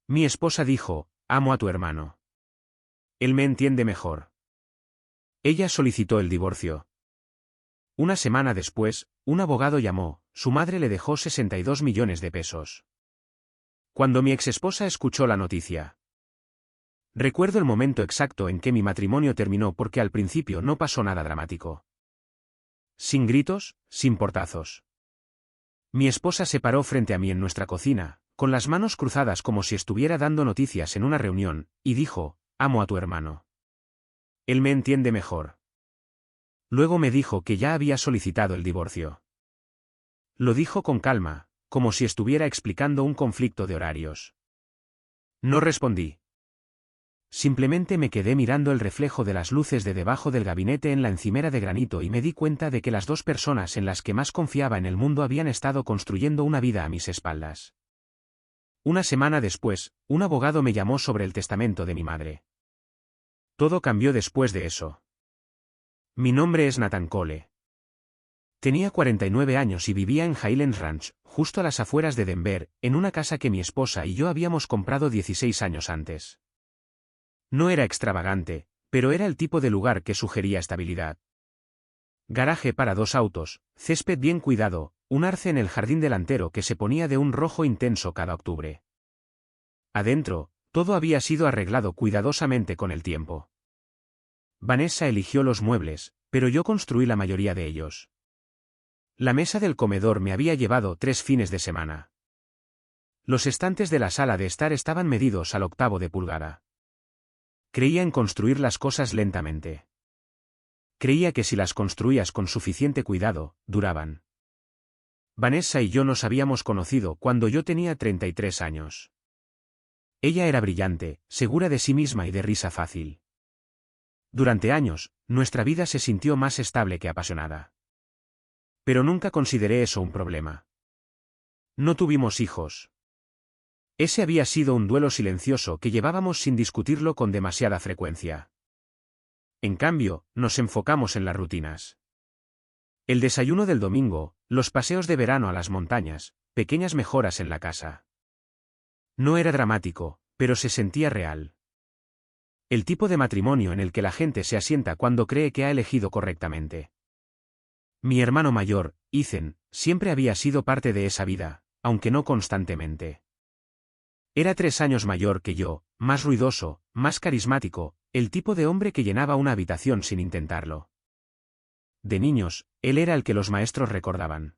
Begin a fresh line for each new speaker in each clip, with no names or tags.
Mi esposa dijo, amo a tu hermano. Él me entiende mejor. Ella solicitó el divorcio. Una semana después, un abogado llamó, su madre le dejó 62 millones de pesos. Cuando mi exesposa escuchó la noticia. Recuerdo el momento exacto en que mi matrimonio terminó porque al principio no pasó nada dramático. Sin gritos, sin portazos. Mi esposa se paró frente a mí en nuestra cocina, con las manos cruzadas como si estuviera dando noticias en una reunión, y dijo, amo a tu hermano. Él me entiende mejor. Luego me dijo que ya había solicitado el divorcio. Lo dijo con calma, como si estuviera explicando un conflicto de horarios. No respondí. Simplemente me quedé mirando el reflejo de las luces de debajo del gabinete en la encimera de granito y me di cuenta de que las dos personas en las que más confiaba en el mundo habían estado construyendo una vida a mis espaldas. Una semana después, un abogado me llamó sobre el testamento de mi madre. Todo cambió después de eso. Mi nombre es Nathan Cole. Tenía 49 años y vivía en Highland Ranch, justo a las afueras de Denver, en una casa que mi esposa y yo habíamos comprado 16 años antes. No era extravagante, pero era el tipo de lugar que sugería estabilidad. Garaje para 2 autos, césped bien cuidado, un arce en el jardín delantero que se ponía de un rojo intenso cada octubre. Adentro, todo había sido arreglado cuidadosamente con el tiempo. Vanessa eligió los muebles, pero yo construí la mayoría de ellos. La mesa del comedor me había llevado 3 fines de semana. Los estantes de la sala de estar estaban medidos al 1/8 de pulgada. Creía en construir las cosas lentamente. Creía que si las construías con suficiente cuidado, duraban. Vanessa y yo nos habíamos conocido cuando yo tenía 33 años. Ella era brillante, segura de sí misma y de risa fácil. Durante años, nuestra vida se sintió más estable que apasionada. Pero nunca consideré eso un problema. No tuvimos hijos. Ese había sido un duelo silencioso que llevábamos sin discutirlo con demasiada frecuencia. En cambio, nos enfocamos en las rutinas. El desayuno del domingo, los paseos de verano a las montañas, pequeñas mejoras en la casa. No era dramático, pero se sentía real. El tipo de matrimonio en el que la gente se asienta cuando cree que ha elegido correctamente. Mi hermano mayor, Ethan, siempre había sido parte de esa vida, aunque no constantemente. Era 3 años mayor que yo, más ruidoso, más carismático, el tipo de hombre que llenaba una habitación sin intentarlo. De niños, él era el que los maestros recordaban.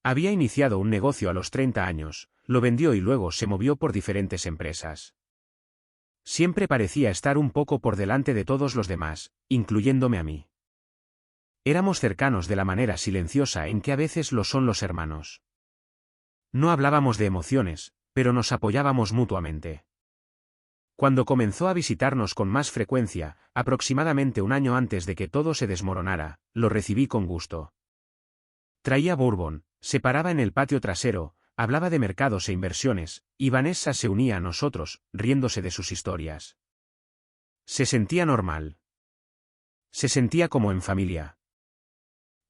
Había iniciado un negocio a los 30 años, lo vendió y luego se movió por diferentes empresas. Siempre parecía estar un poco por delante de todos los demás, incluyéndome a mí. Éramos cercanos de la manera silenciosa en que a veces lo son los hermanos. No hablábamos de emociones, pero nos apoyábamos mutuamente. Cuando comenzó a visitarnos con más frecuencia, aproximadamente un año antes de que todo se desmoronara, lo recibí con gusto. Traía bourbon, se paraba en el patio trasero, hablaba de mercados e inversiones, y Vanessa se unía a nosotros, riéndose de sus historias. Se sentía normal. Se sentía como en familia.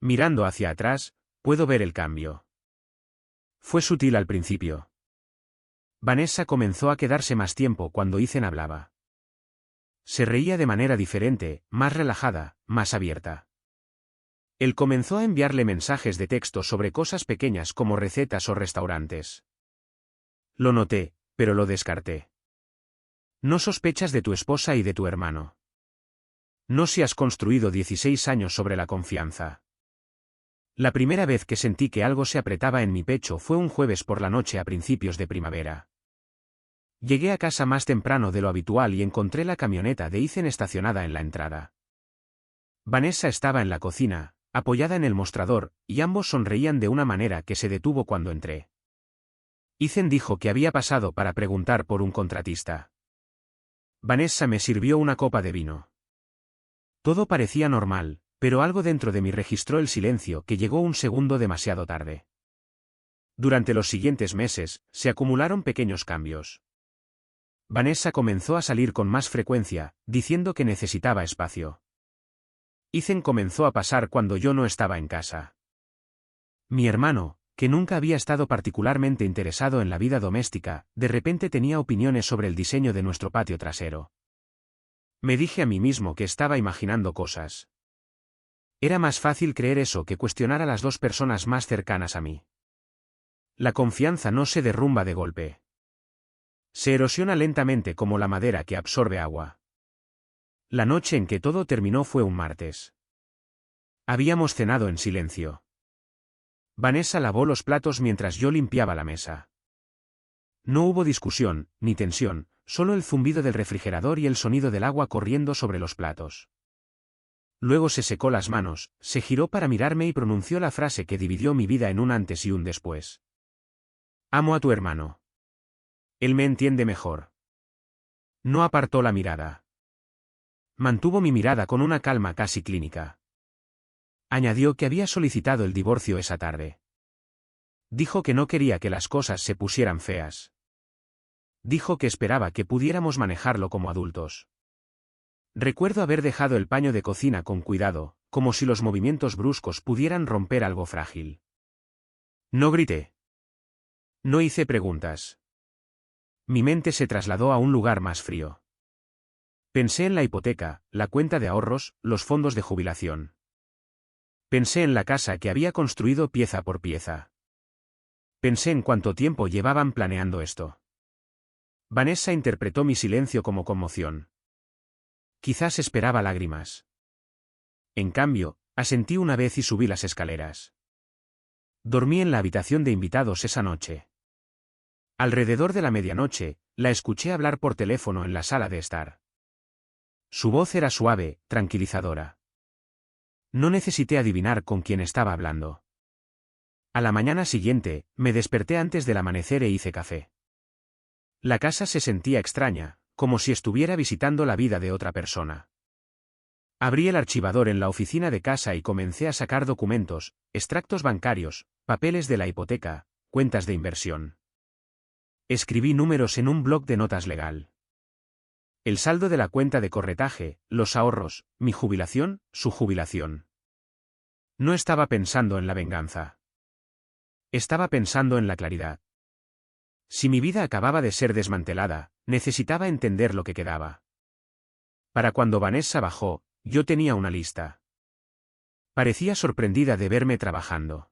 Mirando hacia atrás, puedo ver el cambio. Fue sutil al principio. Vanessa comenzó a quedarse más tiempo cuando Ethan hablaba. Se reía de manera diferente, más relajada, más abierta. Él comenzó a enviarle mensajes de texto sobre cosas pequeñas como recetas o restaurantes. Lo noté, pero lo descarté. No sospechas de tu esposa y de tu hermano. No si has construido 16 años sobre la confianza. La primera vez que sentí que algo se apretaba en mi pecho fue un jueves por la noche a principios de primavera. Llegué a casa más temprano de lo habitual y encontré la camioneta de Ethan estacionada en la entrada. Vanessa estaba en la cocina, apoyada en el mostrador, y ambos sonreían de una manera que se detuvo cuando entré. Ethan dijo que había pasado para preguntar por un contratista. Vanessa me sirvió una copa de vino. Todo parecía normal, pero algo dentro de mí registró el silencio que llegó un segundo demasiado tarde. Durante los siguientes meses, se acumularon pequeños cambios. Vanessa comenzó a salir con más frecuencia, diciendo que necesitaba espacio. Ethan comenzó a pasar cuando yo no estaba en casa. Mi hermano, que nunca había estado particularmente interesado en la vida doméstica, de repente tenía opiniones sobre el diseño de nuestro patio trasero. Me dije a mí mismo que estaba imaginando cosas. Era más fácil creer eso que cuestionar a las dos personas más cercanas a mí. La confianza no se derrumba de golpe. Se erosiona lentamente como la madera que absorbe agua. La noche en que todo terminó fue un martes. Habíamos cenado en silencio. Vanessa lavó los platos mientras yo limpiaba la mesa. No hubo discusión, ni tensión, solo el zumbido del refrigerador y el sonido del agua corriendo sobre los platos. Luego se secó las manos, se giró para mirarme y pronunció la frase que dividió mi vida en un antes y un después. Amo a tu hermano. Él me entiende mejor. No apartó la mirada. Mantuvo mi mirada con una calma casi clínica. Añadió que había solicitado el divorcio esa tarde. Dijo que no quería que las cosas se pusieran feas. Dijo que esperaba que pudiéramos manejarlo como adultos. Recuerdo haber dejado el paño de cocina con cuidado, como si los movimientos bruscos pudieran romper algo frágil. No grité. No hice preguntas. Mi mente se trasladó a un lugar más frío. Pensé en la hipoteca, la cuenta de ahorros, los fondos de jubilación. Pensé en la casa que había construido pieza por pieza. Pensé en cuánto tiempo llevaban planeando esto. Vanessa interpretó mi silencio como conmoción. Quizás esperaba lágrimas. En cambio, asentí una vez y subí las escaleras. Dormí en la habitación de invitados esa noche. Alrededor de la medianoche, la escuché hablar por teléfono en la sala de estar. Su voz era suave, tranquilizadora. No necesité adivinar con quién estaba hablando. A la mañana siguiente, me desperté antes del amanecer e hice café. La casa se sentía extraña, como si estuviera visitando la vida de otra persona. Abrí el archivador en la oficina de casa y comencé a sacar documentos, extractos bancarios, papeles de la hipoteca, cuentas de inversión. Escribí números en un bloc de notas legal. El saldo de la cuenta de corretaje, los ahorros, mi jubilación, su jubilación. No estaba pensando en la venganza. Estaba pensando en la claridad. Si mi vida acababa de ser desmantelada, necesitaba entender lo que quedaba. Para cuando Vanessa bajó, yo tenía una lista. Parecía sorprendida de verme trabajando.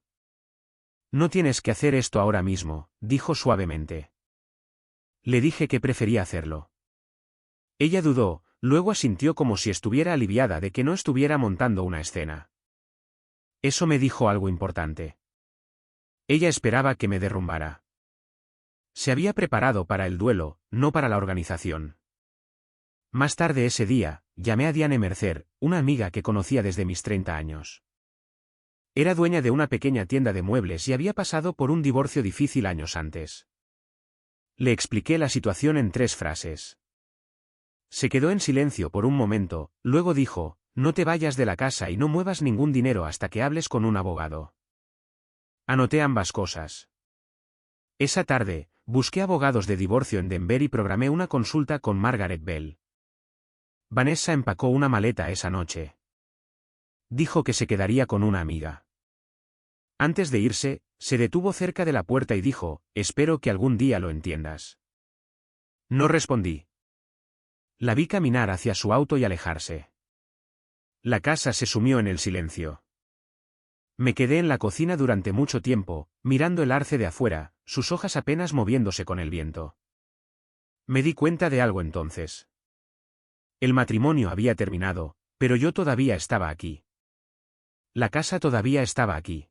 No tienes que hacer esto ahora mismo, dijo suavemente. Le dije que prefería hacerlo. Ella dudó, luego asintió como si estuviera aliviada de que no estuviera montando una escena. Eso me dijo algo importante. Ella esperaba que me derrumbara. Se había preparado para el duelo, no para la organización. Más tarde ese día, llamé a Diane Mercer, una amiga que conocía desde mis 30 años. Era dueña de una pequeña tienda de muebles y había pasado por un divorcio difícil años antes. Le expliqué la situación en 3 frases. Se quedó en silencio por un momento, luego dijo, no te vayas de la casa y no muevas ningún dinero hasta que hables con un abogado. Anoté ambas cosas. Esa tarde, busqué abogados de divorcio en Denver y programé una consulta con Margaret Bell. Vanessa empacó una maleta esa noche. Dijo que se quedaría con una amiga. Antes de irse, se detuvo cerca de la puerta y dijo, espero que algún día lo entiendas. No respondí. La vi caminar hacia su auto y alejarse. La casa se sumió en el silencio. Me quedé en la cocina durante mucho tiempo, mirando el arce de afuera, sus hojas apenas moviéndose con el viento. Me di cuenta de algo entonces. El matrimonio había terminado, pero yo todavía estaba aquí. La casa todavía estaba aquí.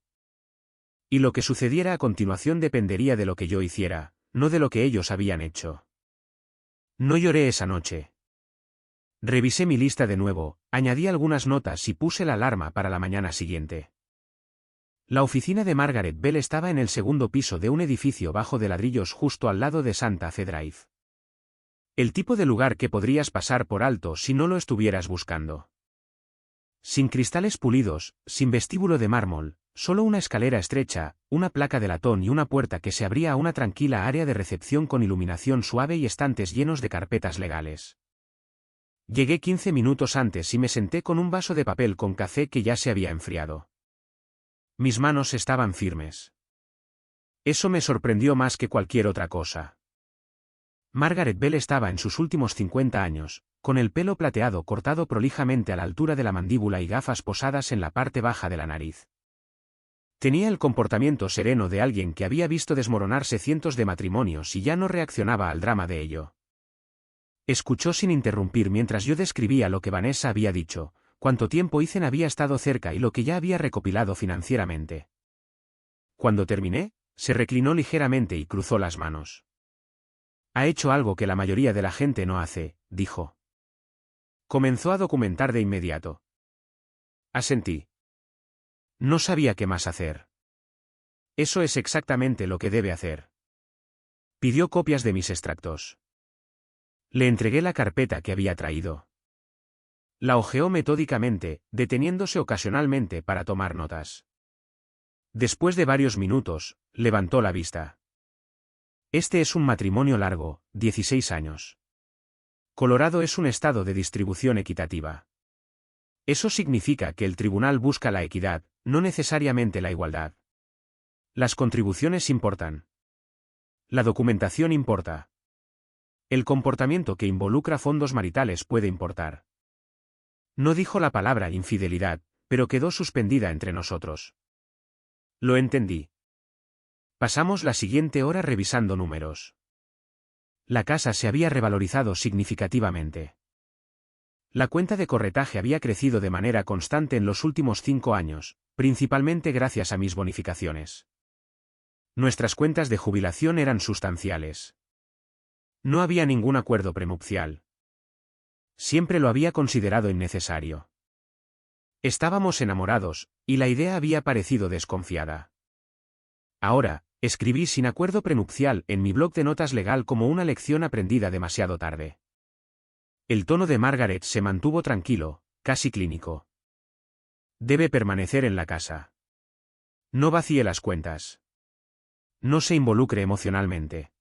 Y lo que sucediera a continuación dependería de lo que yo hiciera, no de lo que ellos habían hecho. No lloré esa noche. Revisé mi lista de nuevo, añadí algunas notas y puse la alarma para la mañana siguiente. La oficina de Margaret Bell estaba en el segundo piso de un edificio bajo de ladrillos justo al lado de Santa Fe Drive. El tipo de lugar que podrías pasar por alto si no lo estuvieras buscando. Sin cristales pulidos, sin vestíbulo de mármol, solo una escalera estrecha, una placa de latón y una puerta que se abría a una tranquila área de recepción con iluminación suave y estantes llenos de carpetas legales. Llegué 15 minutos antes y me senté con un vaso de papel con café que ya se había enfriado. Mis manos estaban firmes. Eso me sorprendió más que cualquier otra cosa. Margaret Bell estaba en sus últimos 50 años, con el pelo plateado cortado prolijamente a la altura de la mandíbula y gafas posadas en la parte baja de la nariz. Tenía el comportamiento sereno de alguien que había visto desmoronarse cientos de matrimonios y ya no reaccionaba al drama de ello. Escuchó sin interrumpir mientras yo describía lo que Vanessa había dicho, cuánto tiempo Ethan había estado cerca y lo que ya había recopilado financieramente. Cuando terminé, se reclinó ligeramente y cruzó las manos. Ha hecho algo que la mayoría de la gente no hace, dijo. Comenzó a documentar de inmediato. Asentí. No sabía qué más hacer. Eso es exactamente lo que debe hacer. Pidió copias de mis extractos. Le entregué la carpeta que había traído. La hojeó metódicamente, deteniéndose ocasionalmente para tomar notas. Después de varios minutos, levantó la vista. Este es un matrimonio largo, 16 años. Colorado es un estado de distribución equitativa. Eso significa que el tribunal busca la equidad, no necesariamente la igualdad. Las contribuciones importan. La documentación importa. El comportamiento que involucra fondos maritales puede importar. No dijo la palabra infidelidad, pero quedó suspendida entre nosotros. Lo entendí. Pasamos la siguiente hora revisando números. La casa se había revalorizado significativamente. La cuenta de corretaje había crecido de manera constante en los últimos 5 años, principalmente gracias a mis bonificaciones. Nuestras cuentas de jubilación eran sustanciales. No había ningún acuerdo prenupcial. Siempre lo había considerado innecesario. Estábamos enamorados, y la idea había parecido desconfiada. Ahora, escribí sin acuerdo prenupcial en mi blog de notas legal como una lección aprendida demasiado tarde. El tono de Margaret se mantuvo tranquilo, casi clínico. Debe permanecer en la casa. No vacíe las cuentas. No se involucre emocionalmente.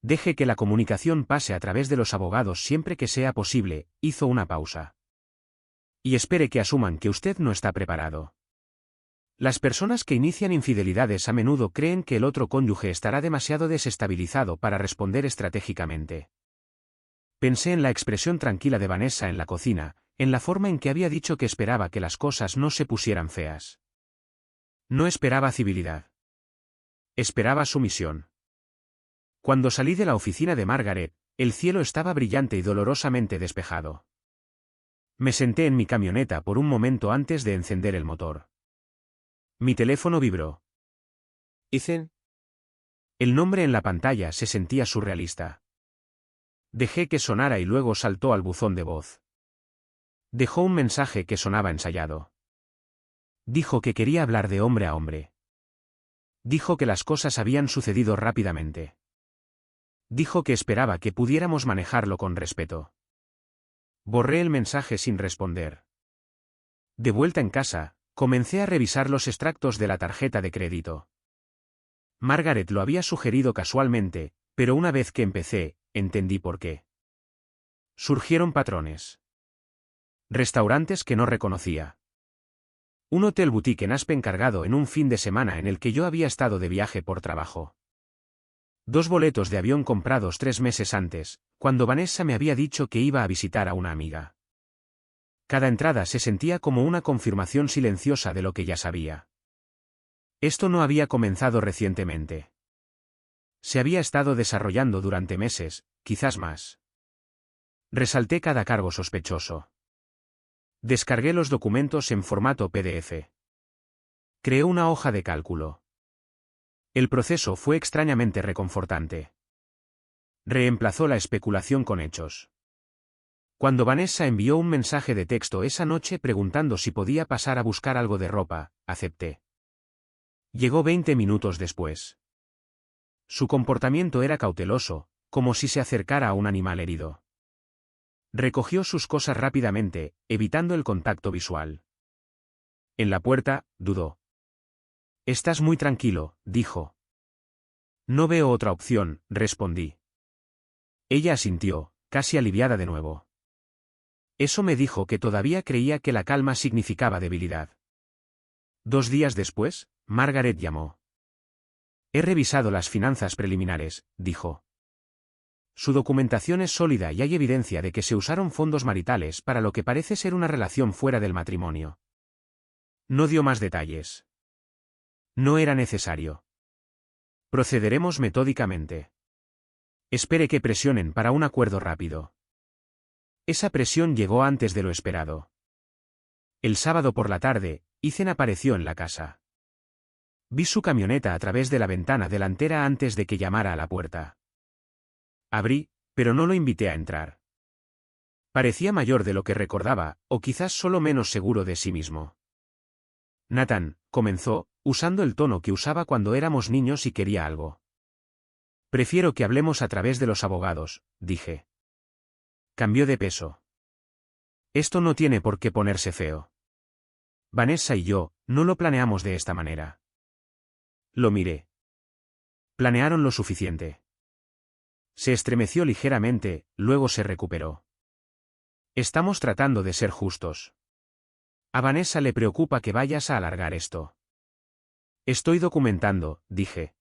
Deje que la comunicación pase a través de los abogados siempre que sea posible, hizo una pausa. Y espere que asuman que usted no está preparado. Las personas que inician infidelidades a menudo creen que el otro cónyuge estará demasiado desestabilizado para responder estratégicamente. Pensé en la expresión tranquila de Vanessa en la cocina, en la forma en que había dicho que esperaba que las cosas no se pusieran feas. No esperaba civilidad. Esperaba sumisión. Cuando salí de la oficina de Margaret, el cielo estaba brillante y dolorosamente despejado. Me senté en mi camioneta por un momento antes de encender el motor. Mi teléfono vibró.
Ethan.
El nombre en la pantalla se sentía surrealista. Dejé que sonara y luego saltó al buzón de voz. Dejó un mensaje que sonaba ensayado. Dijo que quería hablar de hombre a hombre. Dijo que las cosas habían sucedido rápidamente. Dijo que esperaba que pudiéramos manejarlo con respeto. Borré el mensaje sin responder. De vuelta en casa, comencé a revisar los extractos de la tarjeta de crédito. Margaret lo había sugerido casualmente, pero una vez que empecé, entendí por qué. Surgieron patrones. Restaurantes que no reconocía. Un hotel boutique en Aspen cargado en un fin de semana en el que yo había estado de viaje por trabajo. 2 boletos de avión comprados 3 meses antes, cuando Vanessa me había dicho que iba a visitar a una amiga. Cada entrada se sentía como una confirmación silenciosa de lo que ya sabía. Esto no había comenzado recientemente. Se había estado desarrollando durante meses, quizás más. Resalté cada cargo sospechoso. Descargué los documentos en formato PDF. Creé una hoja de cálculo. El proceso fue extrañamente reconfortante. Reemplazó la especulación con hechos. Cuando Vanessa envió un mensaje de texto esa noche preguntando si podía pasar a buscar algo de ropa, acepté. Llegó 20 minutos después. Su comportamiento era cauteloso, como si se acercara a un animal herido. Recogió sus cosas rápidamente, evitando el contacto visual. En la puerta, dudó. «Estás muy tranquilo», dijo. «No veo otra opción», respondí. Ella asintió, casi aliviada de nuevo. Eso me dijo que todavía creía que la calma significaba debilidad. 2 días después, Margaret llamó. He revisado las finanzas preliminares, dijo. Su documentación es sólida y hay evidencia de que se usaron fondos maritales para lo que parece ser una relación fuera del matrimonio. No dio más detalles. No era necesario. Procederemos metódicamente. Espere que presionen para un acuerdo rápido. Esa presión llegó antes de lo esperado. El sábado por la tarde, Ethan apareció en la casa. Vi su camioneta a través de la ventana delantera antes de que llamara a la puerta. Abrí, pero no lo invité a entrar. Parecía mayor de lo que recordaba, o quizás solo menos seguro de sí mismo. Nathan, comenzó, usando el tono que usaba cuando éramos niños y quería algo. Prefiero que hablemos a través de los abogados, dije. Cambió de peso. Esto no tiene por qué ponerse feo. Vanessa y yo, no lo planeamos de esta manera. Lo miré. Planearon lo suficiente. Se estremeció ligeramente, luego se recuperó. Estamos tratando de ser justos. A Vanessa le preocupa que vayas a alargar esto. Estoy documentando, dije.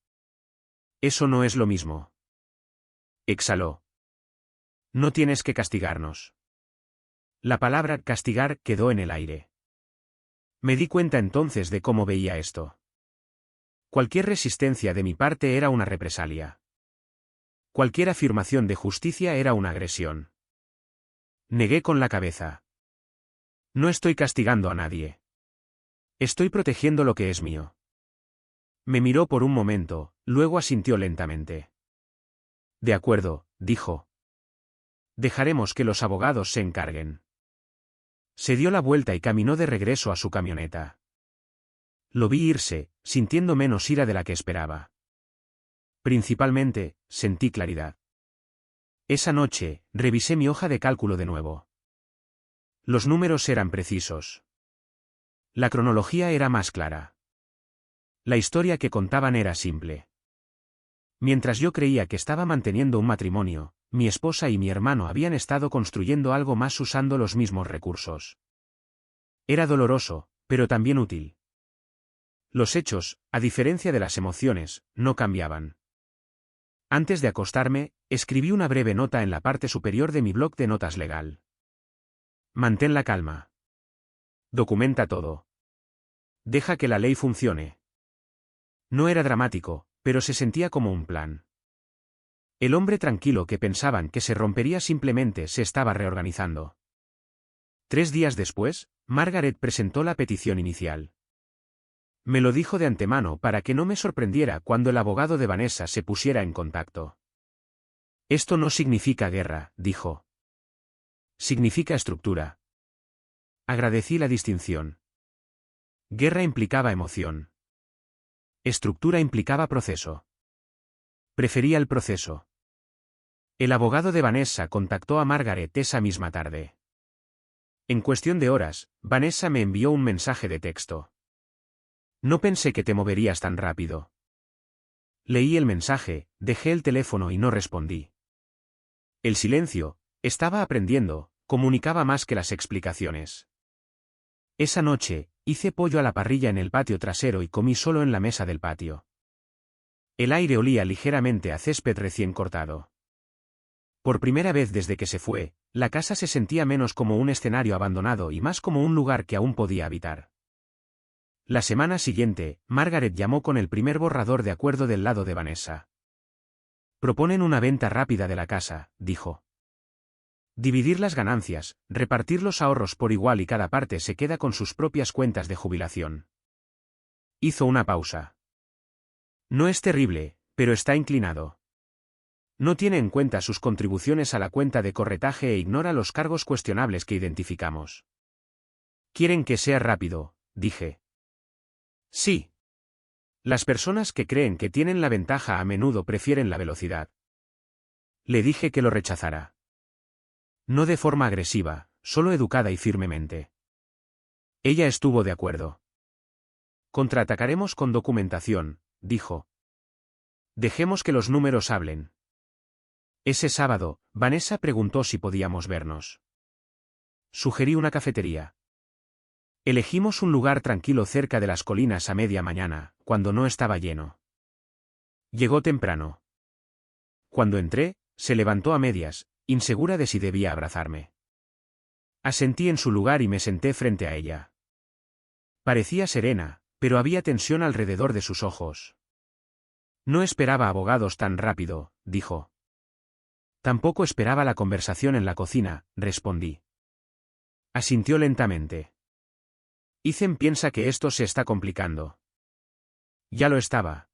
Eso no es lo mismo. Exhaló. No tienes que castigarnos. La palabra castigar quedó en el aire. Me di cuenta entonces de cómo veía esto. Cualquier resistencia de mi parte era una represalia. Cualquier afirmación de justicia era una agresión. Negué con la cabeza. No estoy castigando a nadie. Estoy protegiendo lo que es mío. Me miró por un momento, luego asintió lentamente. De acuerdo, dijo. Dejaremos que los abogados se encarguen. Se dio la vuelta y caminó de regreso a su camioneta. Lo vi irse, sintiendo menos ira de la que esperaba. Principalmente, sentí claridad. Esa noche, revisé mi hoja de cálculo de nuevo. Los números eran precisos. La cronología era más clara. La historia que contaban era simple. Mientras yo creía que estaba manteniendo un matrimonio, mi esposa y mi hermano habían estado construyendo algo más usando los mismos recursos. Era doloroso, pero también útil. Los hechos, a diferencia de las emociones, no cambiaban. Antes de acostarme, escribí una breve nota en la parte superior de mi bloc de notas legal. Mantén la calma. Documenta todo. Deja que la ley funcione. No era dramático, pero se sentía como un plan. El hombre tranquilo que pensaban que se rompería simplemente se estaba reorganizando. 3 días después, Margaret presentó la petición inicial. Me lo dijo de antemano para que no me sorprendiera cuando el abogado de Vanessa se pusiera en contacto. Esto no significa guerra, dijo. Significa estructura. Agradecí la distinción. Guerra implicaba emoción. Estructura implicaba proceso. Prefería el proceso. El abogado de Vanessa contactó a Margaret esa misma tarde. En cuestión de horas, Vanessa me envió un mensaje de texto. No pensé que te moverías tan rápido. Leí el mensaje, dejé el teléfono y no respondí. El silencio, estaba aprendiendo, comunicaba más que las explicaciones. Esa noche, hice pollo a la parrilla en el patio trasero y comí solo en la mesa del patio. El aire olía ligeramente a césped recién cortado. Por primera vez desde que se fue, la casa se sentía menos como un escenario abandonado y más como un lugar que aún podía habitar. La semana siguiente, Margaret llamó con el primer borrador de acuerdo del lado de Vanessa. Proponen una venta rápida de la casa, dijo. Dividir las ganancias, repartir los ahorros por igual y cada parte se queda con sus propias cuentas de jubilación. Hizo una pausa. No es terrible, pero está inclinado. No tiene en cuenta sus contribuciones a la cuenta de corretaje e ignora los cargos cuestionables que identificamos. Quieren que sea rápido, dije. Sí. Las personas que creen que tienen la ventaja a menudo prefieren la velocidad. Le dije que lo rechazara. No de forma agresiva, solo educada y firmemente. Ella estuvo de acuerdo. Contraatacaremos con documentación, dijo. Dejemos que los números hablen. Ese sábado, Vanessa preguntó si podíamos vernos. Sugerí una cafetería. Elegimos un lugar tranquilo cerca de las colinas a media mañana, cuando no estaba lleno. Llegó temprano. Cuando entré, se levantó a medias, insegura de si debía abrazarme. Asentí en su lugar y me senté frente a ella. Parecía serena, pero había tensión alrededor de sus ojos. No esperaba abogados tan rápido, dijo. Tampoco esperaba la conversación en la cocina, respondí. Asintió lentamente. Ethan piensa que esto se está complicando. Ya lo estaba.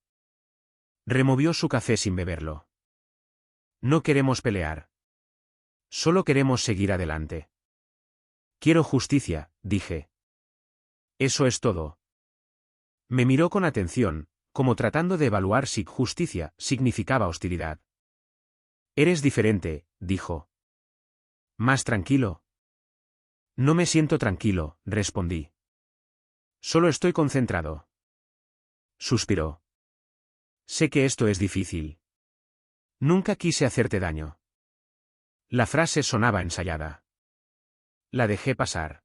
Removió su café sin beberlo. No queremos pelear. Solo queremos seguir adelante. Quiero justicia, dije. Eso es todo. Me miró con atención, como tratando de evaluar si justicia significaba hostilidad. Eres diferente, dijo. ¿Más tranquilo? No me siento tranquilo, respondí. Solo estoy concentrado. Suspiró. Sé que esto es difícil. Nunca quise hacerte daño. La frase sonaba ensayada. La dejé pasar.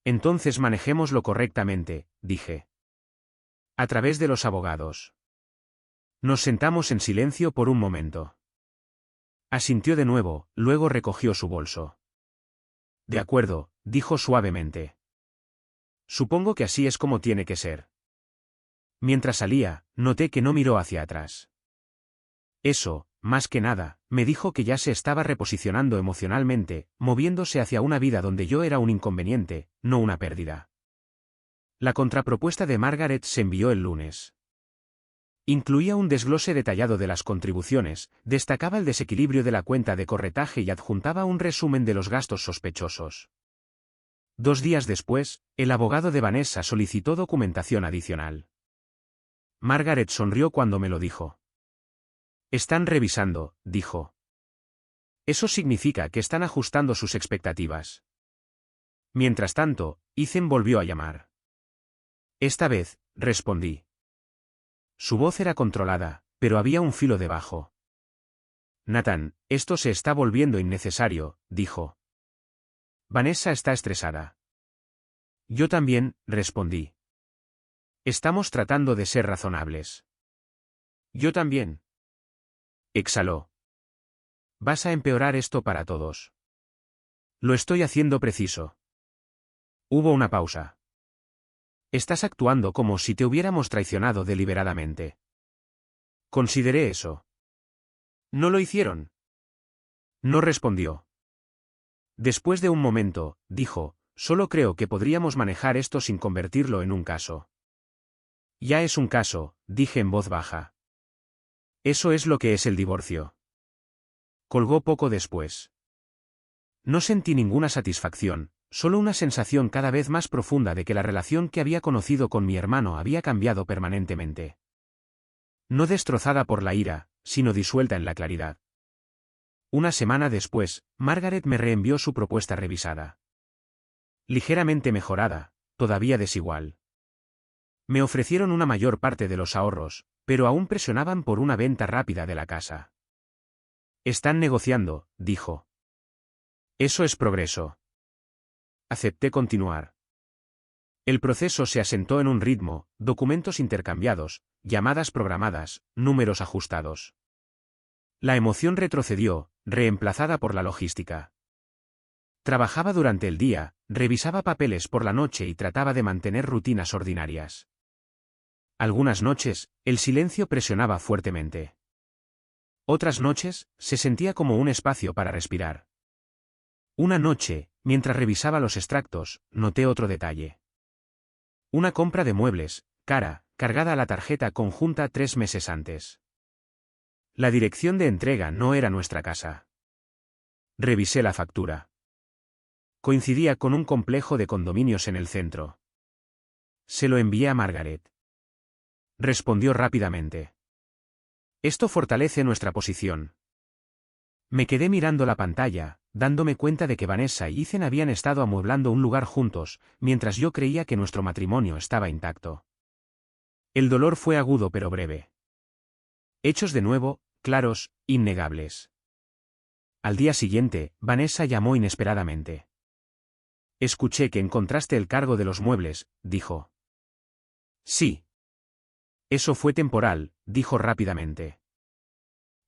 Entonces manejémoslo correctamente, dije. A través de los abogados. Nos sentamos en silencio por un momento. Asintió de nuevo, luego recogió su bolso. De acuerdo, dijo suavemente. Supongo que así es como tiene que ser. Mientras salía, noté que no miró hacia atrás. Eso, más que nada, me dijo que ya se estaba reposicionando emocionalmente, moviéndose hacia una vida donde yo era un inconveniente, no una pérdida. La contrapropuesta de Margaret se envió el lunes. Incluía un desglose detallado de las contribuciones, destacaba el desequilibrio de la cuenta de corretaje y adjuntaba un resumen de los gastos sospechosos. 2 días después, el abogado de Vanessa solicitó documentación adicional. Margaret sonrió cuando me lo dijo. Están revisando, dijo. Eso significa que están ajustando sus expectativas. Mientras tanto, Ethan volvió a llamar. Esta vez, respondí. Su voz era controlada, pero había un filo debajo. Nathan, esto se está volviendo innecesario, dijo. Vanessa está estresada. Yo también, respondí. Estamos tratando de ser razonables. Yo también. Exhaló. Vas a empeorar esto para todos. Lo estoy haciendo preciso. Hubo una pausa. Estás actuando como si te hubiéramos traicionado deliberadamente. Consideré eso. ¿No lo hicieron? No respondió. Después de un momento, dijo, solo creo que podríamos manejar esto sin convertirlo en un caso. Ya es un caso, dije en voz baja. Eso es lo que es el divorcio. Colgó poco después. No sentí ninguna satisfacción, solo una sensación cada vez más profunda de que la relación que había conocido con mi hermano había cambiado permanentemente. No destrozada por la ira, sino disuelta en la claridad. Una semana después, Margaret me reenvió su propuesta revisada. Ligeramente mejorada, todavía desigual. Me ofrecieron una mayor parte de los ahorros, pero aún presionaban por una venta rápida de la casa. Están negociando, dijo. Eso es progreso. Acepté continuar. El proceso se asentó en un ritmo, documentos intercambiados, llamadas programadas, números ajustados. La emoción retrocedió, reemplazada por la logística. Trabajaba durante el día, revisaba papeles por la noche y trataba de mantener rutinas ordinarias. Algunas noches, el silencio presionaba fuertemente. Otras noches, se sentía como un espacio para respirar. Una noche, mientras revisaba los extractos, noté otro detalle. Una compra de muebles, cara, cargada a la tarjeta conjunta 3 meses antes. La dirección de entrega no era nuestra casa. Revisé la factura. Coincidía con un complejo de condominios en el centro. Se lo envié a Margaret. Respondió rápidamente. Esto fortalece nuestra posición. Me quedé mirando la pantalla, dándome cuenta de que Vanessa y Ethan habían estado amueblando un lugar juntos, mientras yo creía que nuestro matrimonio estaba intacto. El dolor fue agudo pero breve. Hechos de nuevo, claros, innegables. Al día siguiente, Vanessa llamó inesperadamente. Escuché que encontraste el cargo de los muebles, dijo. Sí. Eso fue temporal, dijo rápidamente.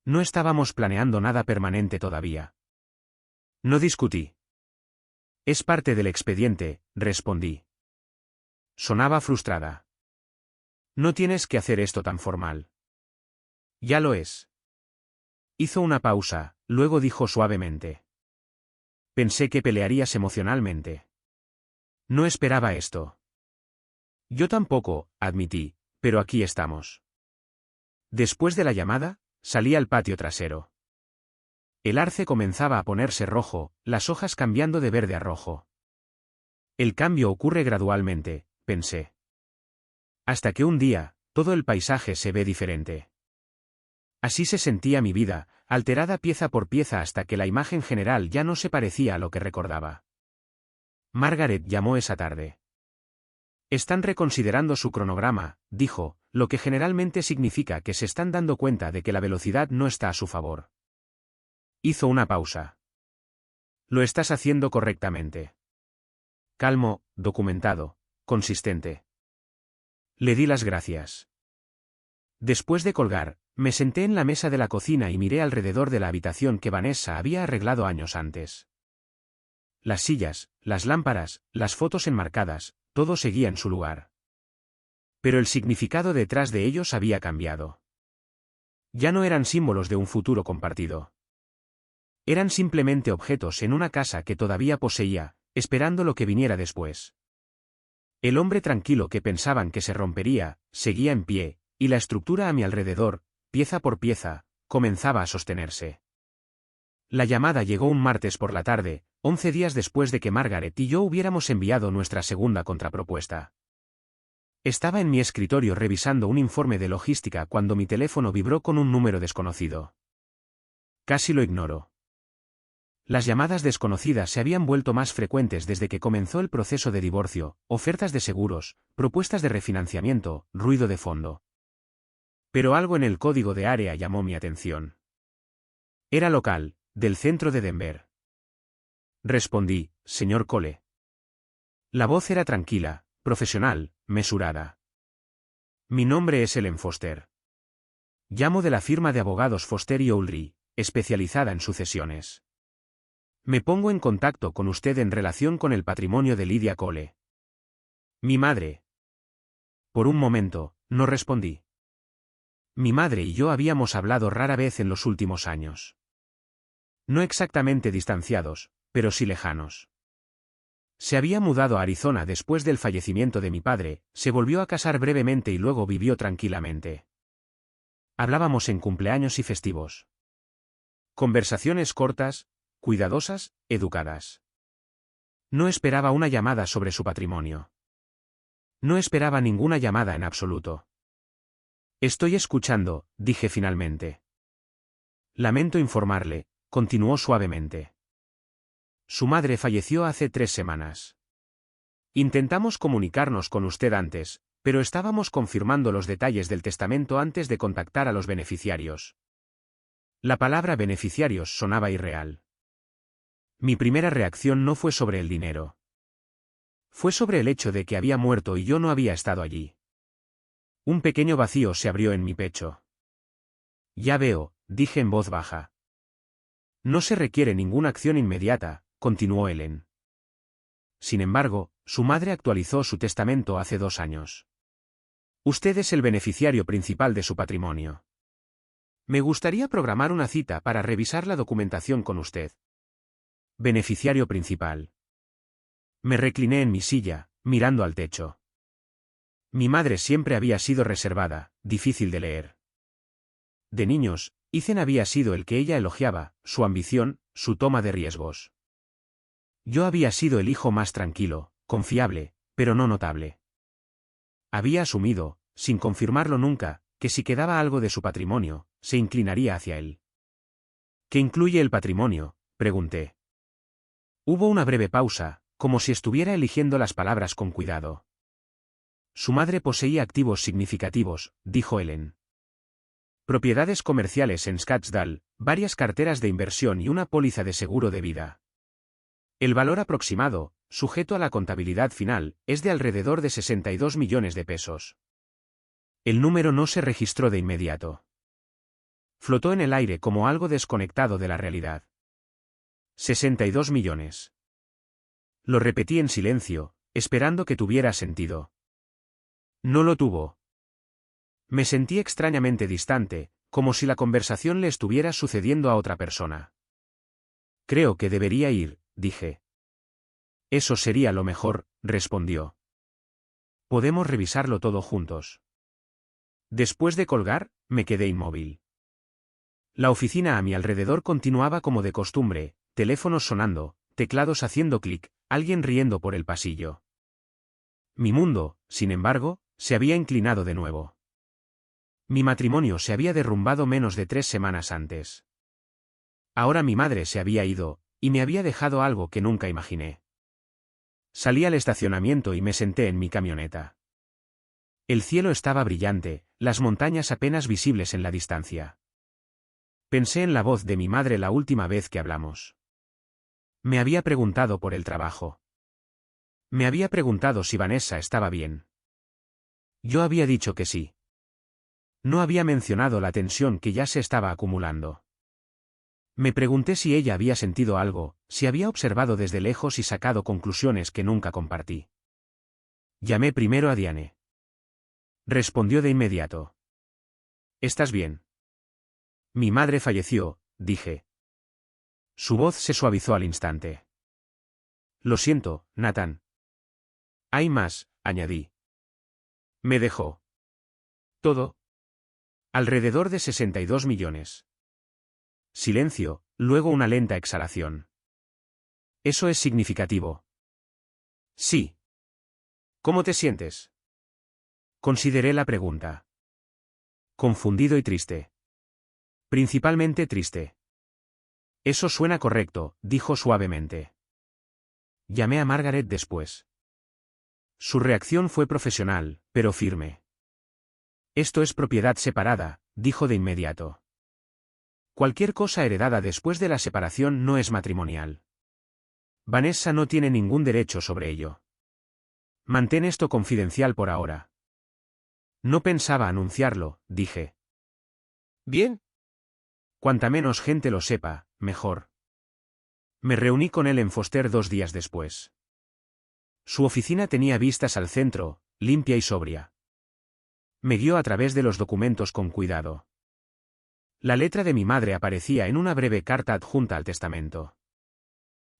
No estábamos planeando nada permanente todavía. No discutí. Es parte del expediente, respondí. Sonaba frustrada. No tienes que hacer esto tan formal. Ya lo es. Hizo una pausa, luego dijo suavemente. Pensé que pelearías emocionalmente. No esperaba esto. Yo tampoco, admití, pero aquí estamos. Después de la llamada, salí al patio trasero. El arce comenzaba a ponerse rojo, las hojas cambiando de verde a rojo. El cambio ocurre gradualmente, pensé. Hasta que un día, todo el paisaje se ve diferente. Así se sentía mi vida, alterada pieza por pieza hasta que la imagen general ya no se parecía a lo que recordaba. Margaret llamó esa tarde. Están reconsiderando su cronograma, dijo, lo que generalmente significa que se están dando cuenta de que la velocidad no está a su favor. Hizo una pausa. Lo estás haciendo correctamente. Calmo, documentado, consistente. Le di las gracias. Después de colgar, me senté en la mesa de la cocina y miré alrededor de la habitación que Vanessa había arreglado años antes. Las sillas, las lámparas, las fotos enmarcadas, todo seguía en su lugar. Pero el significado detrás de ellos había cambiado. Ya no eran símbolos de un futuro compartido. Eran simplemente objetos en una casa que todavía poseía, esperando lo que viniera después. El hombre tranquilo que pensaban que se rompería, seguía en pie, y la estructura a mi alrededor, pieza por pieza, comenzaba a sostenerse. La llamada llegó un martes por la tarde, 11 días después de que Margaret y yo hubiéramos enviado nuestra segunda contrapropuesta. Estaba en mi escritorio revisando un informe de logística cuando mi teléfono vibró con un número desconocido. Casi lo ignoro. Las llamadas desconocidas se habían vuelto más frecuentes desde que comenzó el proceso de divorcio, ofertas de seguros, propuestas de refinanciamiento, ruido de fondo. Pero algo en el código de área llamó mi atención. Era local, del centro de Denver. Respondí, señor Cole. La voz era tranquila, profesional, mesurada. Mi nombre es Ellen Foster. Llamo de la firma de abogados Foster y Ulrich, especializada en sucesiones. Me pongo en contacto con usted en relación con el patrimonio de Lydia Cole. Mi madre. Por un momento, no respondí. Mi madre y yo habíamos hablado rara vez en los últimos años. No exactamente distanciados, pero sí lejanos. Se había mudado a Arizona después del fallecimiento de mi padre, se volvió a casar brevemente y luego vivió tranquilamente. Hablábamos en cumpleaños y festivos. Conversaciones cortas, cuidadosas, educadas. No esperaba una llamada sobre su patrimonio. No esperaba ninguna llamada en absoluto. Estoy escuchando, dije finalmente. Lamento informarle, continuó suavemente. Su madre falleció hace 3 semanas. Intentamos comunicarnos con usted antes, pero estábamos confirmando los detalles del testamento antes de contactar a los beneficiarios. La palabra beneficiarios sonaba irreal. Mi primera reacción no fue sobre el dinero. Fue sobre el hecho de que había muerto y yo no había estado allí. Un pequeño vacío se abrió en mi pecho. Ya veo, dije en voz baja. No se requiere ninguna acción inmediata, continuó Ellen. Sin embargo, su madre actualizó su testamento hace 2 años. Usted es el beneficiario principal de su patrimonio. Me gustaría programar una cita para revisar la documentación con usted. Beneficiario principal. Me recliné en mi silla, mirando al techo. Mi madre siempre había sido reservada, difícil de leer. De niños, Ethan había sido el que ella elogiaba, su ambición, su toma de riesgos. Yo había sido el hijo más tranquilo, confiable, pero no notable. Había asumido, sin confirmarlo nunca, que si quedaba algo de su patrimonio, se inclinaría hacia él. ¿Qué incluye el patrimonio?, pregunté. Hubo una breve pausa, como si estuviera eligiendo las palabras con cuidado. Su madre poseía activos significativos, dijo Ellen. Propiedades comerciales en Scottsdale, varias carteras de inversión y una póliza de seguro de vida. El valor aproximado, sujeto a la contabilidad final, es de alrededor de 62 millones de pesos. El número no se registró de inmediato. Flotó en el aire como algo desconectado de la realidad. 62 millones. Lo repetí en silencio, esperando que tuviera sentido. No lo tuvo. Me sentí extrañamente distante, como si la conversación le estuviera sucediendo a otra persona. Creo que debería ir, dije. Eso sería lo mejor, respondió. Podemos revisarlo todo juntos. Después de colgar, me quedé inmóvil. La oficina a mi alrededor continuaba como de costumbre, teléfonos sonando, teclados haciendo clic, alguien riendo por el pasillo. Mi mundo, sin embargo, se había inclinado de nuevo. Mi matrimonio se había derrumbado menos de 3 semanas antes. Ahora mi madre se había ido, y me había dejado algo que nunca imaginé. Salí al estacionamiento y me senté en mi camioneta. El cielo estaba brillante, las montañas apenas visibles en la distancia. Pensé en la voz de mi madre la última vez que hablamos. Me había preguntado por el trabajo. Me había preguntado si Vanessa estaba bien. Yo había dicho que sí. No había mencionado la tensión que ya se estaba acumulando. Me pregunté si ella había sentido algo, si había observado desde lejos y sacado conclusiones que nunca compartí. Llamé primero a Diane. Respondió de inmediato. ¿Estás bien? Mi madre falleció, dije. Su voz se suavizó al instante. Lo siento, Nathan. Hay más, añadí. Me dejó. Todo. Alrededor de 62 millones. Silencio, luego una lenta exhalación. Eso es significativo. Sí. ¿Cómo te sientes? Consideré la pregunta. Confundido y triste. Principalmente triste. Eso suena correcto, dijo suavemente. Llamé a Margaret después. Su reacción fue profesional, pero firme. Esto es propiedad separada, dijo de inmediato. Cualquier cosa heredada después de la separación no es matrimonial. Vanessa no tiene ningún derecho sobre ello. Mantén esto confidencial por ahora. No pensaba anunciarlo, dije.
Bien.
Cuanta menos gente lo sepa, mejor. Me reuní con él en Foster 2 días después. Su oficina tenía vistas al centro, limpia y sobria. Me guió a través de los documentos con cuidado. La letra de mi madre aparecía en una breve carta adjunta al testamento.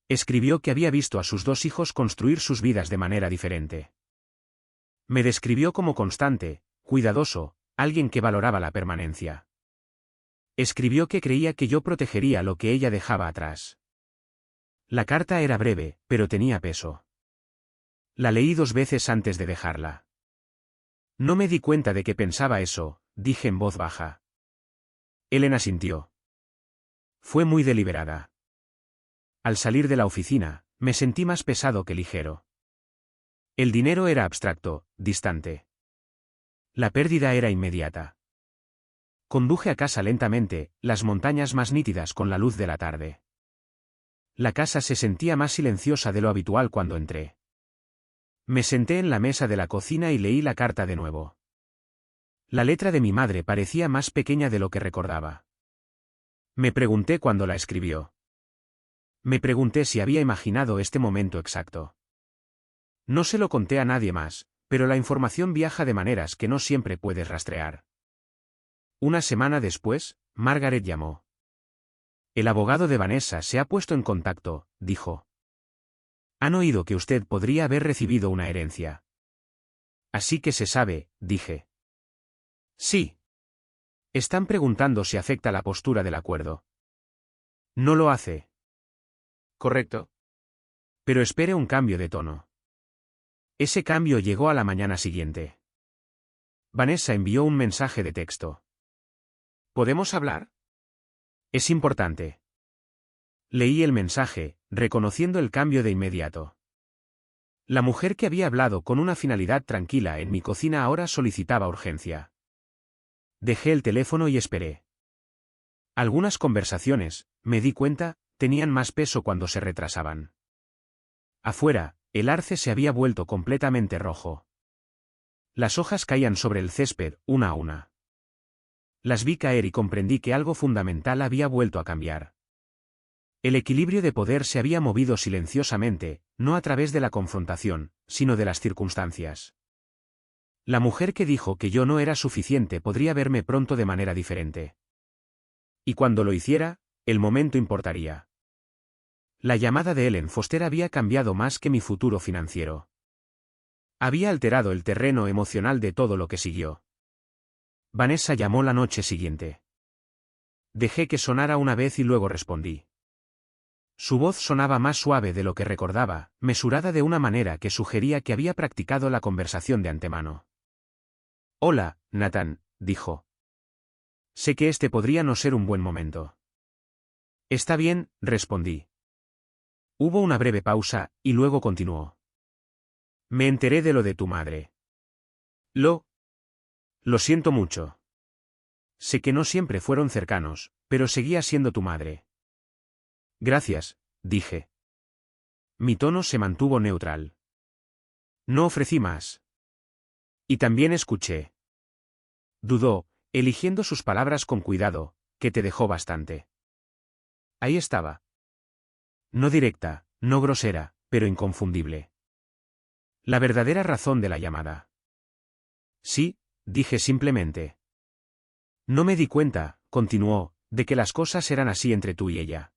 Escribió que había visto a sus 2 hijos construir sus vidas de manera diferente. Me describió como constante, cuidadoso, alguien que valoraba la permanencia. Escribió que creía que yo protegería lo que ella dejaba atrás. La carta era breve, pero tenía peso. La leí 2 veces antes de dejarla. No me di cuenta de que pensaba eso, dije en voz baja. Helen asintió. Fue muy deliberada. Al salir de la oficina, me sentí más pesado que ligero. El dinero era abstracto, distante. La pérdida era inmediata. Conduje a casa lentamente, las montañas más nítidas con la luz de la tarde. La casa se sentía más silenciosa de lo habitual cuando entré. Me senté en la mesa de la cocina y leí la carta de nuevo. La letra de mi madre parecía más pequeña de lo que recordaba. Me pregunté cuándo la escribió. Me pregunté si había imaginado este momento exacto. No se lo conté a nadie más, pero la información viaja de maneras que no siempre puedes rastrear. Una semana después, Margaret llamó. El abogado de Vanessa se ha puesto en contacto, dijo. Han oído que usted podría haber recibido una herencia. Así que se sabe, dije. Sí. Están preguntando si afecta la postura del acuerdo. No lo hace.
Correcto.
Pero espere un cambio de tono. Ese cambio llegó a la mañana siguiente. Vanessa envió un mensaje de texto. ¿Podemos hablar? Es importante. Leí el mensaje, reconociendo el cambio de inmediato. La mujer que había hablado con una finalidad tranquila en mi cocina ahora solicitaba urgencia. Dejé el teléfono y esperé. Algunas conversaciones, me di cuenta, tenían más peso cuando se retrasaban. Afuera, el arce se había vuelto completamente rojo. Las hojas caían sobre el césped, una a una. Las vi caer y comprendí que algo fundamental había vuelto a cambiar. El equilibrio de poder se había movido silenciosamente, no a través de la confrontación, sino de las circunstancias. La mujer que dijo que yo no era suficiente podría verme pronto de manera diferente. Y cuando lo hiciera, el momento importaría. La llamada de Ellen Foster había cambiado más que mi futuro financiero. Había alterado el terreno emocional de todo lo que siguió. Vanessa llamó la noche siguiente. Dejé que sonara una vez y luego respondí. Su voz sonaba más suave de lo que recordaba, mesurada de una manera que sugería que había practicado la conversación de antemano. Hola, Nathan, dijo. Sé que este podría no ser un buen momento. Está bien, respondí. Hubo una breve pausa, y luego continuó. Me enteré de lo de tu madre. Lo siento mucho. Sé que no siempre fueron cercanos, pero seguía siendo tu madre. Gracias, dije. Mi tono se mantuvo neutral. No ofrecí más. Y también escuché. Dudó, eligiendo sus palabras con cuidado, que te dejó bastante. Ahí estaba. No directa, no grosera, pero inconfundible. La verdadera razón de la llamada. Sí, dije simplemente. No me di cuenta, continuó, de que las cosas eran así entre tú y ella.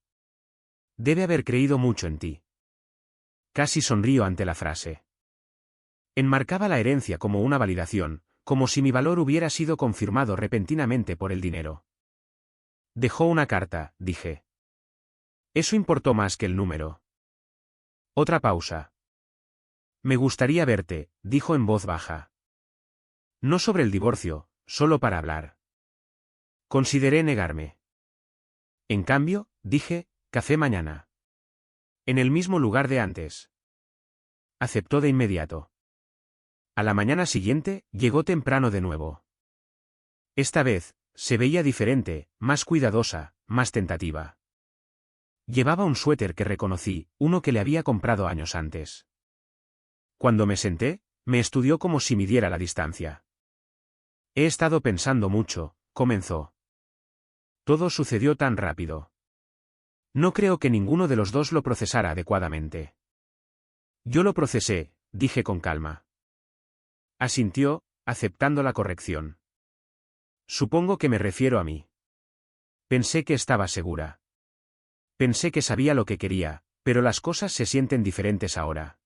Debe haber creído mucho en ti. Casi sonrío ante la frase. Enmarcaba la herencia como una validación, como si mi valor hubiera sido confirmado repentinamente por el dinero. Dejó una carta, dije. Eso importó más que el número. Otra pausa. Me gustaría verte, dijo en voz baja. No sobre el divorcio, solo para hablar. Consideré negarme. En cambio, dije, café mañana. En el mismo lugar de antes. Aceptó de inmediato. A la mañana siguiente, llegó temprano de nuevo. Esta vez, se veía diferente, más cuidadosa, más tentativa. Llevaba un suéter que reconocí, uno que le había comprado años antes. Cuando me senté, me estudió como si midiera la distancia. He estado pensando mucho, comenzó. Todo sucedió tan rápido. No creo que ninguno de los dos lo procesara adecuadamente. Yo lo procesé, dije con calma. Asintió, aceptando la corrección. Supongo que me refiero a mí. Pensé que estaba segura. Pensé que sabía lo que quería, pero las cosas se sienten diferentes ahora.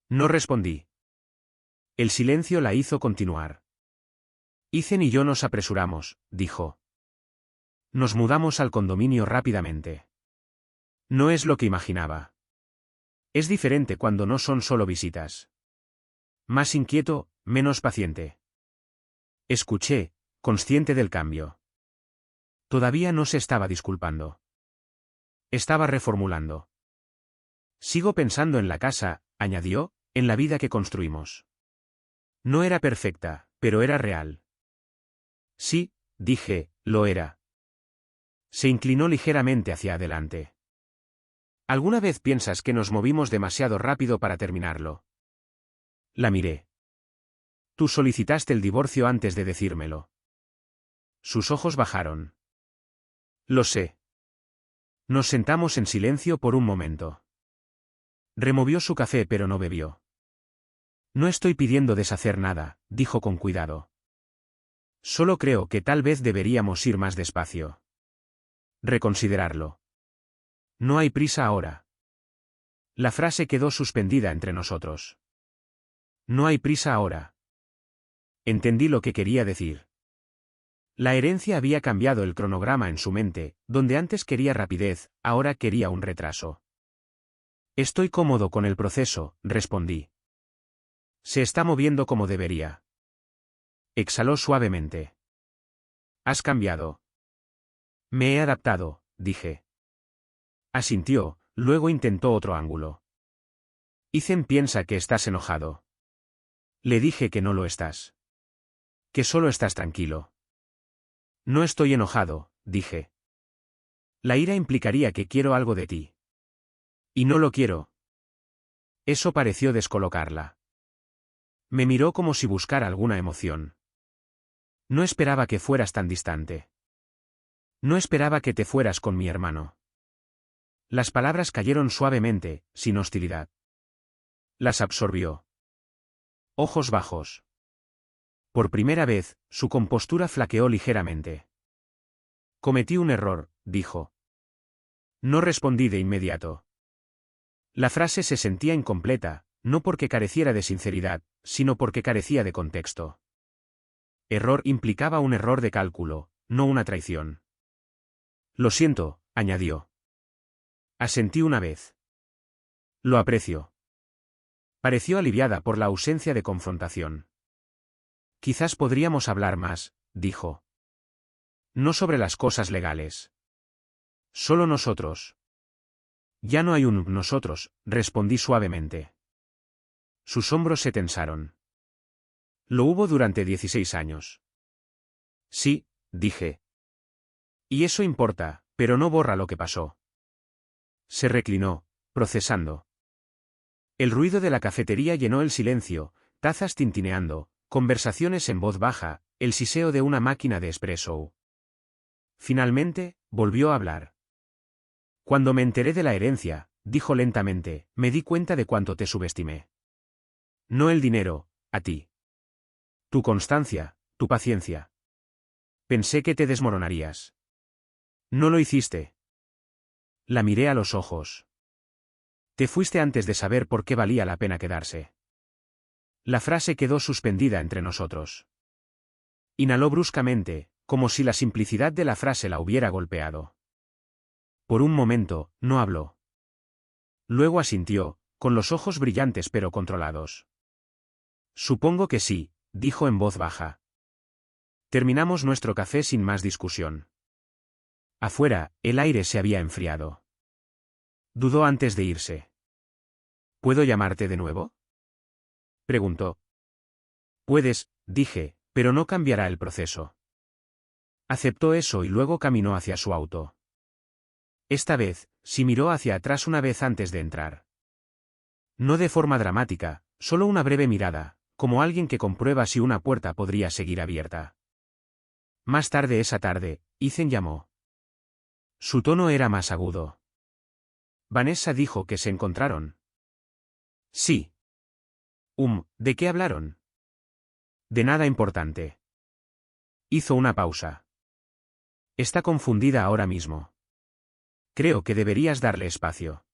No respondí. El silencio la hizo continuar. Ethan y yo nos apresuramos, dijo. Nos mudamos al condominio rápidamente. No es lo que imaginaba. Es diferente cuando no son solo visitas. Más inquieto, menos paciente. Escuché, consciente del cambio. Todavía no se estaba disculpando. Estaba reformulando. Sigo pensando en la casa, añadió, en la vida que construimos. No era perfecta, pero era real. Sí, dije, lo era. Se inclinó ligeramente hacia adelante. ¿Alguna vez piensas que nos movimos demasiado rápido para terminarlo? La miré. Tú solicitaste el divorcio antes de decírmelo. Sus ojos bajaron. Lo sé. Nos sentamos en silencio por un momento. Removió su café pero no bebió. No estoy pidiendo deshacer nada, dijo con cuidado. Solo creo que tal vez deberíamos ir más despacio. Reconsiderarlo. No hay prisa ahora. La frase quedó suspendida entre nosotros. No hay prisa ahora. Entendí lo que quería decir. La herencia había cambiado el cronograma en su mente, donde antes quería rapidez, ahora quería un retraso. Estoy cómodo con el proceso, respondí. Se está moviendo como debería. Exhaló suavemente. Has cambiado. Me he adaptado, dije. Asintió, luego intentó otro ángulo. Ethan piensa que estás enojado. Le dije que no lo estás. Que solo estás tranquilo. No estoy enojado, dije. La ira implicaría que quiero algo de ti. Y no lo quiero. Eso pareció descolocarla. Me miró como si buscara alguna emoción. No esperaba que fueras tan distante. No esperaba que te fueras con mi hermano. Las palabras cayeron suavemente, sin hostilidad. Las absorbió. Ojos bajos. Por primera vez, su compostura flaqueó ligeramente. Cometí un error, dijo. No respondí de inmediato. La frase se sentía incompleta, no porque careciera de sinceridad, sino porque carecía de contexto. Error implicaba un error de cálculo, no una traición. Lo siento, añadió. Asentí una vez. Lo aprecio. Pareció aliviada por la ausencia de confrontación. Quizás podríamos hablar más, dijo. No sobre las cosas legales. Solo nosotros. Ya no hay un nosotros, respondí suavemente. Sus hombros se tensaron. Lo hubo durante 16 años. Sí, dije. Y eso importa, pero no borra lo que pasó. Se reclinó, procesando. El ruido de la cafetería llenó el silencio, tazas tintineando, conversaciones en voz baja, el siseo de una máquina de espresso. Finalmente, volvió a hablar. Cuando me enteré de la herencia, dijo lentamente, me di cuenta de cuánto te subestimé. No el dinero, a ti. Tu constancia, tu paciencia. Pensé que te desmoronarías. No lo hiciste. La miré a los ojos. Te fuiste antes de saber por qué valía la pena quedarse. La frase quedó suspendida entre nosotros. Inhaló bruscamente, como si la simplicidad de la frase la hubiera golpeado. Por un momento, no habló. Luego asintió, con los ojos brillantes pero controlados. Supongo que sí, dijo en voz baja. Terminamos nuestro café sin más discusión. Afuera, el aire se había enfriado. Dudó antes de irse. ¿Puedo llamarte de nuevo? Preguntó. Puedes, dije, pero no cambiará el proceso. Aceptó eso y luego caminó hacia su auto. Esta vez, sí miró hacia atrás una vez antes de entrar. No de forma dramática, solo una breve mirada, como alguien que comprueba si una puerta podría seguir abierta. Más tarde esa tarde, Ethan llamó. Su tono era más agudo. Vanessa dijo que se encontraron. Sí. ¿De qué hablaron? De nada importante. Hizo una pausa. Está confundida ahora mismo. Creo que deberías darle espacio.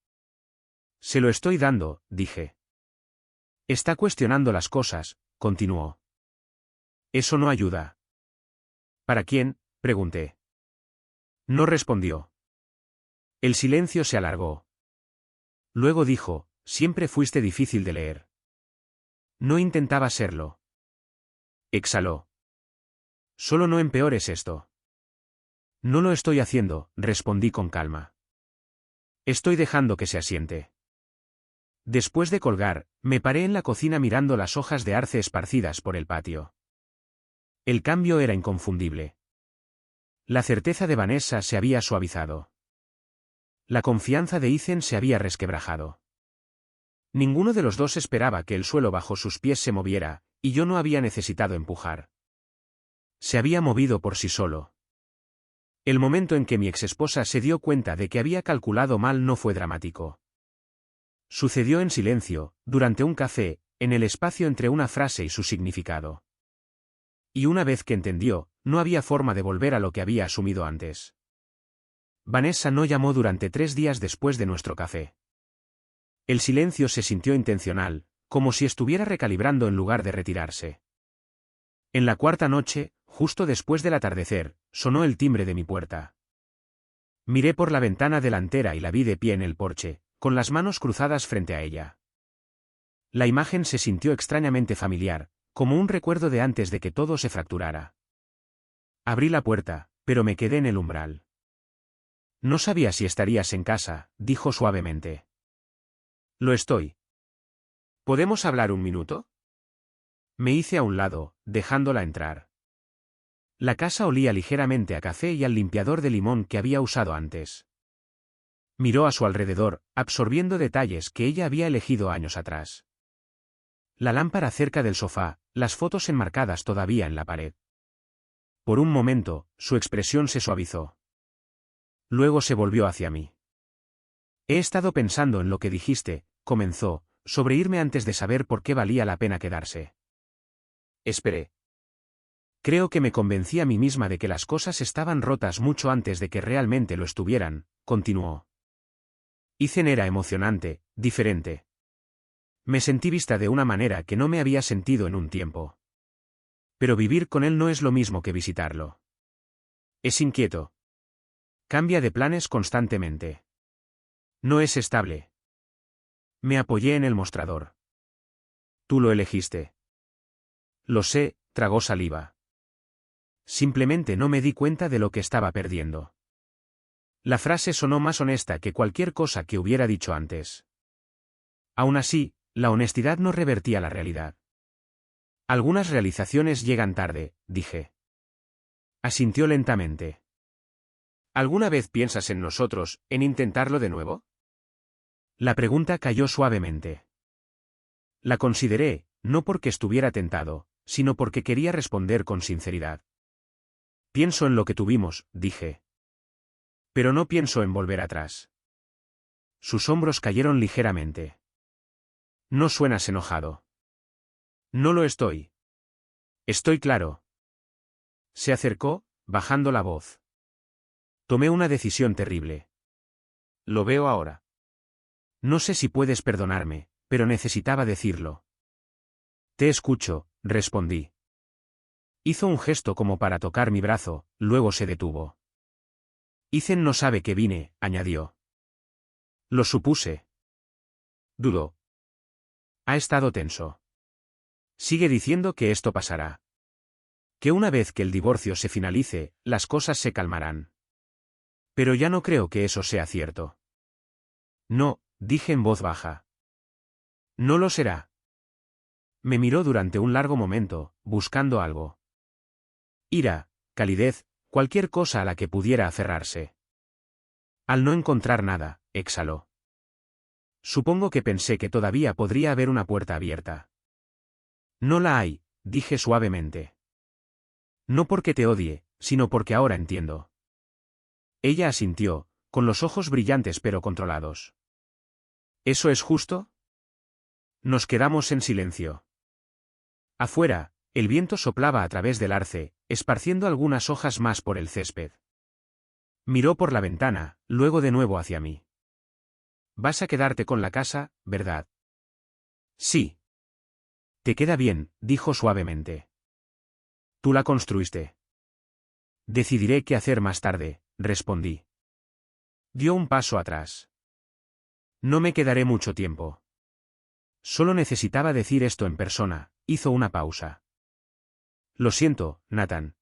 Se lo estoy dando, dije. Está cuestionando las cosas, continuó. Eso no ayuda. ¿Para quién?, pregunté. No respondió. El silencio se alargó. Luego dijo, siempre fuiste difícil de leer. No intentaba serlo. Exhaló. Solo no empeores esto. No lo estoy haciendo, respondí con calma. Estoy dejando que se asiente. Después de colgar, me paré en la cocina mirando las hojas de arce esparcidas por el patio. El cambio era inconfundible. La certeza de Vanessa se había suavizado. La confianza de Ethan se había resquebrajado. Ninguno de los dos esperaba que el suelo bajo sus pies se moviera, y yo no había necesitado empujar. Se había movido por sí solo. El momento en que mi exesposa se dio cuenta de que había calculado mal no fue dramático. Sucedió en silencio, durante un café, en el espacio entre una frase y su significado. Y una vez que entendió, no había forma de volver a lo que había asumido antes. Vanessa no llamó durante 3 días después de nuestro café. El silencio se sintió intencional, como si estuviera recalibrando en lugar de retirarse. En la cuarta noche, justo después del atardecer, sonó el timbre de mi puerta. Miré por la ventana delantera y la vi de pie en el porche, con las manos cruzadas frente a ella. La imagen se sintió extrañamente familiar, como un recuerdo de antes de que todo se fracturara. Abrí la puerta, pero me quedé en el umbral. No sabía si estarías en casa, dijo suavemente. Lo estoy. ¿Podemos hablar un minuto? Me hice a un lado, dejándola entrar. La casa olía ligeramente a café y al limpiador de limón que había usado antes. Miró a su alrededor, absorbiendo detalles que ella había elegido años atrás. La lámpara cerca del sofá, las fotos enmarcadas todavía en la pared. Por un momento, su expresión se suavizó. Luego se volvió hacia mí. He estado pensando en lo que dijiste, comenzó, sobre irme antes de saber por qué valía la pena quedarse.
Esperé.
Creo que me convencí a mí misma de que las cosas estaban rotas mucho antes de que realmente lo estuvieran, continuó. Ethan era emocionante, diferente. Me sentí vista de una manera que no me había sentido en un tiempo. Pero vivir con él no es lo mismo que visitarlo. Es inquieto. Cambia de planes constantemente. No es estable. Me apoyé en el mostrador. Tú lo elegiste. Lo sé, tragó saliva. Simplemente no me di cuenta de lo que estaba perdiendo. La frase sonó más honesta que cualquier cosa que hubiera dicho antes. Aún así, la honestidad no revertía la realidad. Algunas realizaciones llegan tarde, dije. Asintió lentamente.
¿Alguna vez piensas en nosotros, en intentarlo de nuevo?
La pregunta cayó suavemente. La consideré, no porque estuviera tentado, sino porque quería responder con sinceridad. Pienso en lo que tuvimos, dije. Pero no pienso en volver atrás. Sus hombros cayeron ligeramente. No suenas enojado. No lo estoy. Estoy claro. Se acercó, bajando la voz. Tomé una decisión terrible.
Lo veo ahora.
No sé si puedes perdonarme, pero necesitaba decirlo. Te escucho, respondí. Hizo un gesto como para tocar mi brazo, luego se detuvo. Ethan no sabe que vine, añadió. Lo supuse. Dudó. Ha estado tenso. Sigue diciendo que esto pasará. Que una vez que el divorcio se finalice, las cosas se calmarán. Pero ya no creo que eso sea cierto. No, dije en voz baja. No lo será. Me miró durante un largo momento, buscando algo. Ira, calidez, cualquier cosa a la que pudiera aferrarse. Al no encontrar nada, exhaló. Supongo que pensé que todavía podría haber una puerta abierta. No la hay, dije suavemente. No porque te odie, sino porque ahora entiendo. Ella asintió, con los ojos brillantes pero controlados. ¿Eso es justo? Nos quedamos en silencio. Afuera, el viento soplaba a través del arce, esparciendo algunas hojas más por el césped. Miró por la ventana, luego de nuevo hacia mí. Vas a quedarte con la casa, ¿verdad? Sí. Te queda bien, dijo suavemente. Tú la construiste. Decidiré qué hacer más tarde, respondí. Dio un paso atrás. No me quedaré mucho tiempo. Solo necesitaba decir esto en persona, hizo una pausa. Lo siento, Nathan.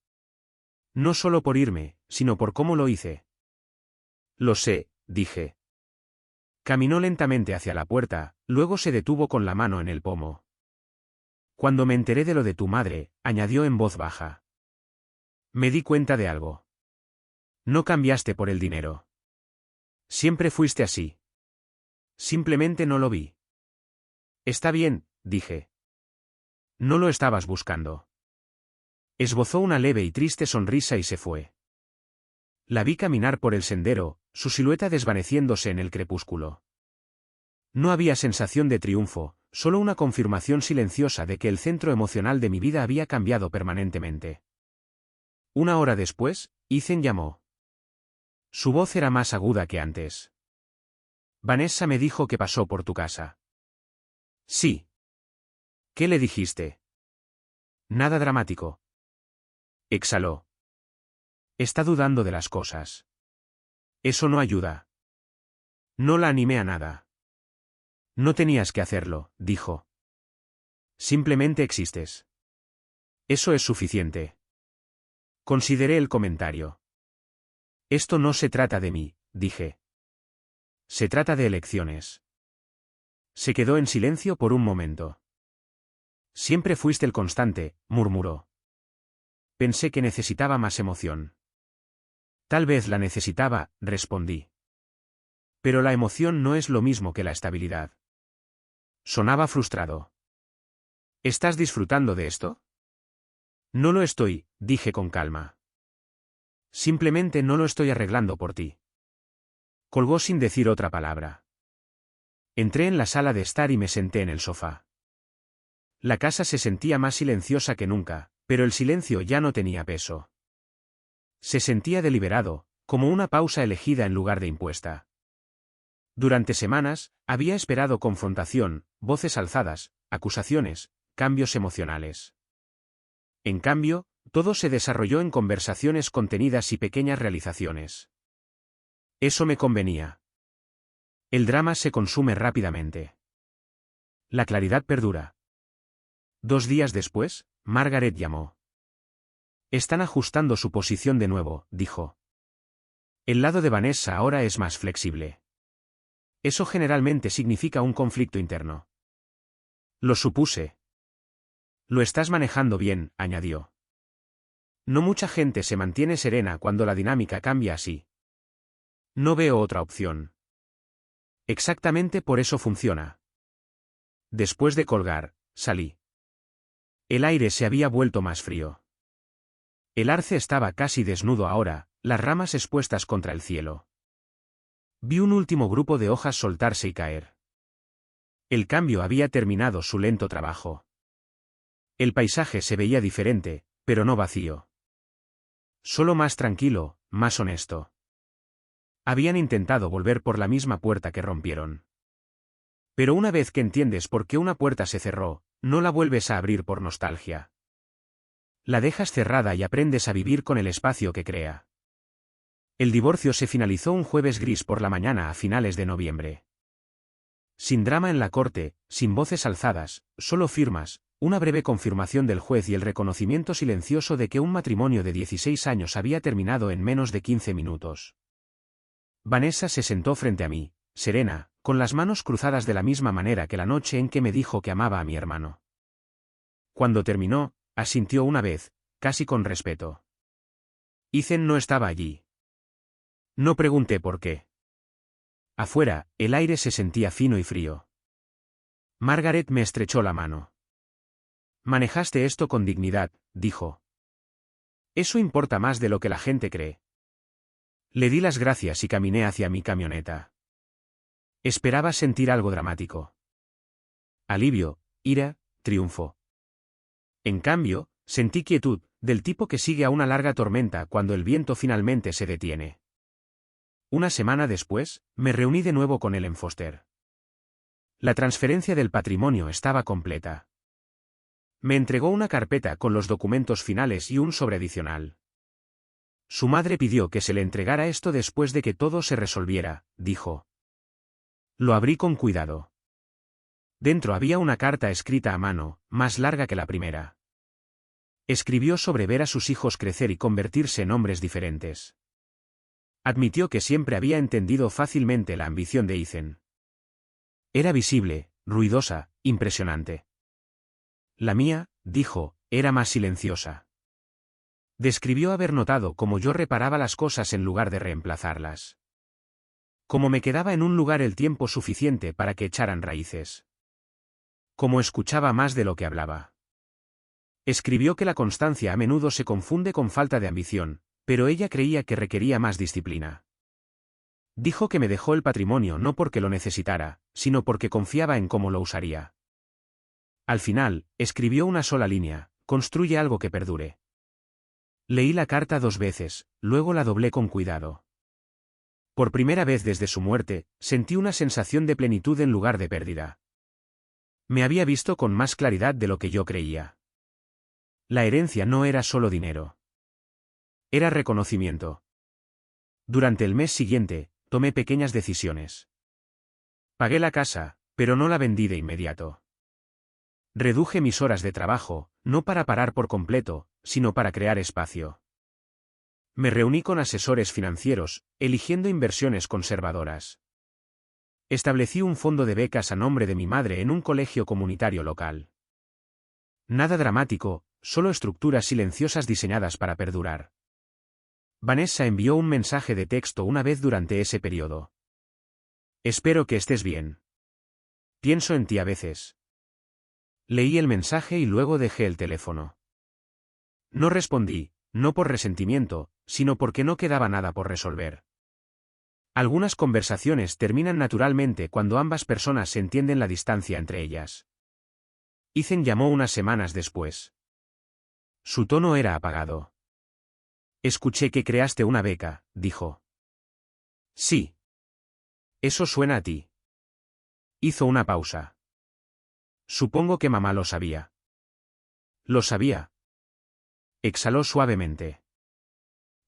No solo por irme, sino por cómo lo hice. Lo sé, dije. Caminó lentamente hacia la puerta, luego se detuvo con la mano en el pomo. Cuando me enteré de lo de tu madre, añadió en voz baja. Me di cuenta de algo. No cambiaste por el dinero. Siempre fuiste así. Simplemente no lo vi. Está bien, dije. No lo estabas buscando. Esbozó una leve y triste sonrisa y se fue. La vi caminar por el sendero, su silueta desvaneciéndose en el crepúsculo. No había sensación de triunfo, solo una confirmación silenciosa de que el centro emocional de mi vida había cambiado permanentemente. Una hora después, Ethan llamó. Su voz era más aguda que antes. Vanessa me dijo que pasó por tu casa. Sí. ¿Qué le dijiste? Nada dramático. Exhaló. Está dudando de las cosas. Eso no ayuda. No la animé a nada. No tenías que hacerlo, dijo. Simplemente existes. Eso es suficiente. Consideré el comentario. Esto no se trata de mí, dije. Se trata de elecciones. Se quedó en silencio por un momento. Siempre fuiste el constante, murmuró. Pensé que necesitaba más emoción. Tal vez la necesitaba, respondí. Pero la emoción no es lo mismo que la estabilidad. Sonaba frustrado. ¿Estás disfrutando de esto?
No lo estoy, dije con calma.
Simplemente no lo estoy arreglando por ti.
Colgó sin decir otra palabra.
Entré en la sala de estar y me senté en el sofá. La casa se sentía más silenciosa que nunca, pero el silencio ya no tenía peso. Se sentía deliberado, como una pausa elegida en lugar de impuesta. Durante semanas, había esperado confrontación, voces alzadas, acusaciones, cambios emocionales. En cambio, todo se desarrolló en conversaciones contenidas y pequeñas realizaciones. Eso me convenía. El drama se consume rápidamente. La claridad perdura. 2 días después, Margaret llamó. Están ajustando su posición de nuevo, dijo. El lado de Vanessa ahora es más flexible. Eso generalmente significa un conflicto interno. Lo supuse. Lo estás manejando bien, añadió. No mucha gente se mantiene serena cuando la dinámica cambia así. No veo otra opción. Exactamente por eso funciona. Después de colgar, salí. El aire se había vuelto más frío. El arce estaba casi desnudo ahora, las ramas expuestas contra el cielo. Vi un último grupo de hojas soltarse y caer. El cambio había terminado su lento trabajo. El paisaje se veía diferente, pero no vacío. Solo más tranquilo, más honesto. Habían intentado volver por la misma puerta que rompieron. Pero una vez que entiendes por qué una puerta se cerró, no la vuelves a abrir por nostalgia. La dejas cerrada y aprendes a vivir con el espacio que crea. El divorcio se finalizó un jueves gris por la mañana a finales de noviembre. Sin drama en la corte, sin voces alzadas, solo firmas, una breve confirmación del juez y el reconocimiento silencioso de que un matrimonio de 16 años había terminado en menos de 15 minutos. Vanessa se sentó frente a mí, serena, con las manos cruzadas de la misma manera que la noche en que me dijo que amaba a mi hermano. Cuando terminó, asintió una vez, casi con respeto. Ethan no estaba allí. No pregunté por qué. Afuera, el aire se sentía fino y frío. Margaret me estrechó la mano. Manejaste esto con dignidad, dijo. Eso importa más de lo que la gente cree. Le di las gracias y caminé hacia mi camioneta. Esperaba sentir algo dramático. Alivio, ira, triunfo. En cambio, sentí quietud, del tipo que sigue a una larga tormenta cuando el viento finalmente se detiene. Una semana después, me reuní de nuevo con él en Foster. La transferencia del patrimonio estaba completa. Me entregó una carpeta con los documentos finales y un sobre adicional. Su madre pidió que se le entregara esto después de que todo se resolviera, dijo. Lo abrí con cuidado. Dentro había una carta escrita a mano, más larga que la primera. Escribió sobre ver a sus hijos crecer y convertirse en hombres diferentes. Admitió que siempre había entendido fácilmente la ambición de Ethan. Era visible, ruidosa, impresionante. La mía, dijo, era más silenciosa. Describió haber notado cómo yo reparaba las cosas en lugar de reemplazarlas. Cómo me quedaba en un lugar el tiempo suficiente para que echaran raíces. Cómo escuchaba más de lo que hablaba. Escribió que la constancia a menudo se confunde con falta de ambición, pero ella creía que requería más disciplina. Dijo que me dejó el patrimonio no porque lo necesitara, sino porque confiaba en cómo lo usaría. Al final, escribió una sola línea: construye algo que perdure. Leí la carta 2 veces, luego la doblé con cuidado. Por primera vez desde su muerte, sentí una sensación de plenitud en lugar de pérdida. Me había visto con más claridad de lo que yo creía. La herencia no era solo dinero. Era reconocimiento. Durante el mes siguiente, tomé pequeñas decisiones. Pagué la casa, pero no la vendí de inmediato. Reduje mis horas de trabajo, no para parar por completo, sino para crear espacio. Me reuní con asesores financieros, eligiendo inversiones conservadoras. Establecí un fondo de becas a nombre de mi madre en un colegio comunitario local. Nada dramático, solo estructuras silenciosas diseñadas para perdurar. Vanessa envió un mensaje de texto una vez durante ese periodo. Espero que estés bien. Pienso en ti a veces. Leí el mensaje y luego dejé el teléfono. No respondí, no por resentimiento, sino porque no quedaba nada por resolver. Algunas conversaciones terminan naturalmente cuando ambas personas se entienden la distancia entre ellas. Ethan llamó unas semanas después. Su tono era apagado. Escuché que creaste una beca, dijo. Sí. Eso suena a ti. Hizo una pausa. Supongo que mamá lo sabía. Lo sabía. Exhaló suavemente.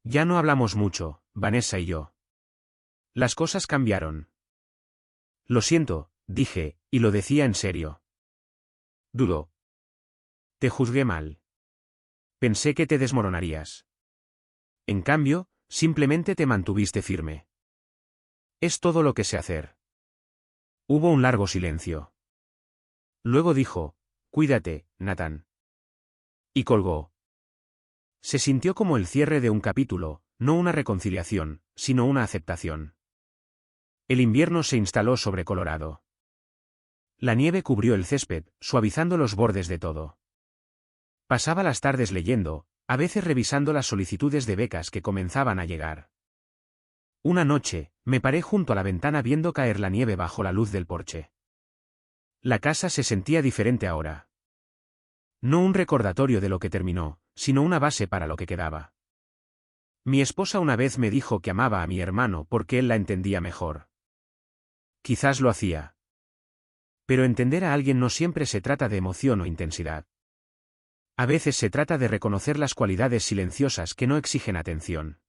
Ya no hablamos mucho, Vanessa y yo. Las cosas cambiaron. Lo siento, dije, y lo decía en serio. Dudó. Te juzgué mal. Pensé que te desmoronarías. En cambio, simplemente te mantuviste firme. Es todo lo que sé hacer. Hubo un largo silencio. Luego dijo, cuídate, Nathan. Y colgó. Se sintió como el cierre de un capítulo, no una reconciliación, sino una aceptación. El invierno se instaló sobre Colorado. La nieve cubrió el césped, suavizando los bordes de todo. Pasaba las tardes leyendo, a veces revisando las solicitudes de becas que comenzaban a llegar. Una noche, me paré junto a la ventana viendo caer la nieve bajo la luz del porche. La casa se sentía diferente ahora. No un recordatorio de lo que terminó, sino una base para lo que quedaba. Mi esposa una vez me dijo que amaba a mi hermano porque él la entendía mejor. Quizás lo hacía. Pero entender a alguien no siempre se trata de emoción o intensidad. A veces se trata de reconocer las cualidades silenciosas que no exigen atención.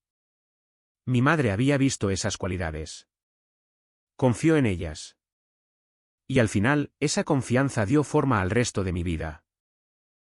Mi madre había visto esas cualidades. Confió en ellas. Y al final, esa confianza dio forma al resto de mi vida.